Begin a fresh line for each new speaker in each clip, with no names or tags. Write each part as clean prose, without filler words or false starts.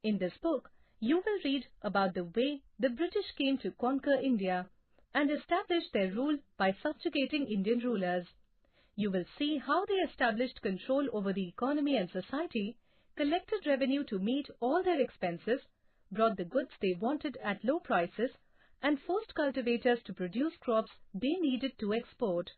In this book, you will read about the way the British came to conquer India and establish their rule by subjugating Indian rulers. You will see how they established control over the economy and society, collected revenue to meet all their expenses, brought the goods they wanted at low prices, and forced cultivators to produce crops they needed to export.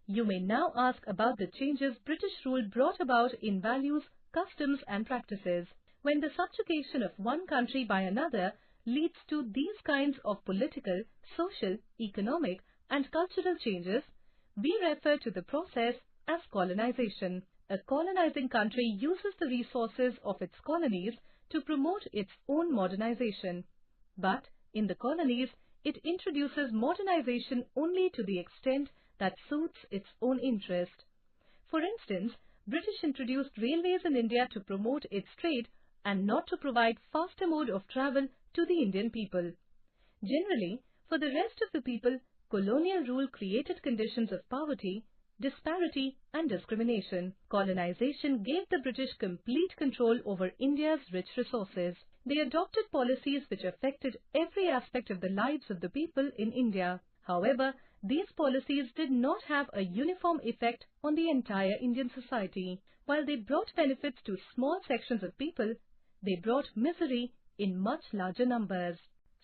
You may now ask about the changes British rule brought about in values, customs and practices. When the subjugation of one country by another leads to these kinds of political, social, economic and cultural changes, we refer to the process as colonization. A colonizing country uses the resources of its colonies to promote its own modernization. But in the colonies, it introduces modernization only to the extent that suits its own interest. For instance, British introduced railways in India to promote its trade and not to provide faster mode of travel to the Indian people. Generally, for the rest of the people, colonial rule created conditions of poverty, disparity and discrimination. Colonization gave the British complete control over India's rich resources. They adopted policies which affected every aspect of the lives of the people in India. However, these policies did not have a uniform effect on the entire Indian society. While they brought benefits to small sections of people, they brought misery in much larger numbers.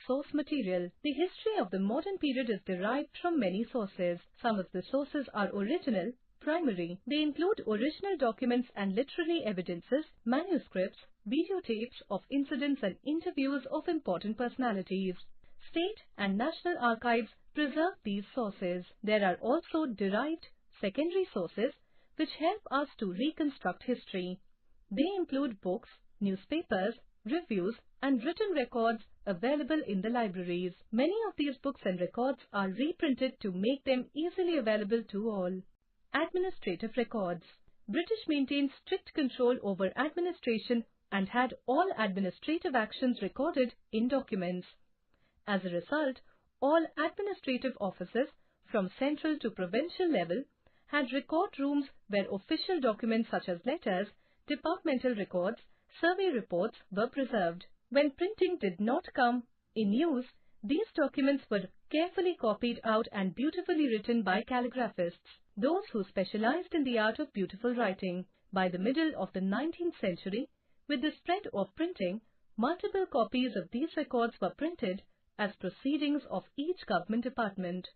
Source material. The history of the modern period is derived from many sources. Some of the sources are original, primary. They include original documents and literary evidences, manuscripts, videotapes of incidents and interviews of important personalities. State and national archives preserve these sources. There are also derived, secondary sources which help us to reconstruct history. They include books, newspapers, reviews and written records available in the libraries. Many of these books and records are reprinted to make them easily available to all. Administrative records. British maintained strict control over administration and had all administrative actions recorded in documents. As a result, all administrative offices, from central to provincial level, had record rooms where official documents such as letters, departmental records, survey reports were preserved. When printing did not come in use, these documents were carefully copied out and beautifully written by calligraphists, those who specialized in the art of beautiful writing. By the middle of the 19th century, with the spread of printing, multiple copies of these records were printed as proceedings of each government department.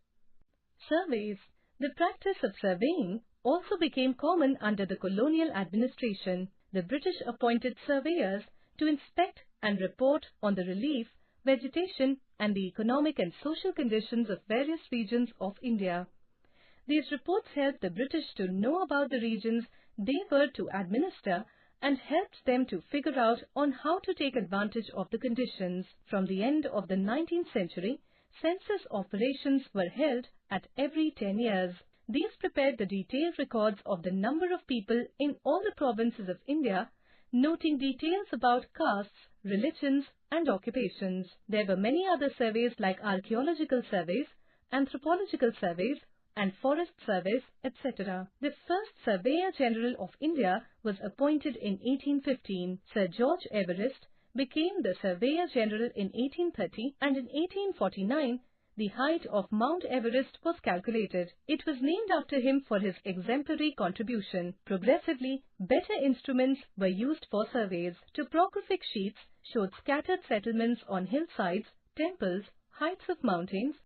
Surveys. The practice of surveying also became common under the colonial administration. The British appointed surveyors to inspect and report on the relief, vegetation and the economic and social conditions of various regions of India. These reports helped the British to know about the regions they were to administer and helped them to figure out on how to take advantage of the conditions. From the end of the 19th century, census operations were held at every 10 years. These prepared the detailed records of the number of people in all the provinces of India, noting details about castes, religions and occupations. There were many other surveys like archaeological surveys, anthropological surveys and forest surveys, etc. The first Surveyor General of India was appointed in 1815. Sir George Everest became the Surveyor General in 1830 and in 1849 the height of Mount Everest was calculated. It was named after him for his exemplary contribution. Progressively, better instruments were used for surveys. Topographic sheets showed scattered settlements on hillsides, temples, heights of mountains,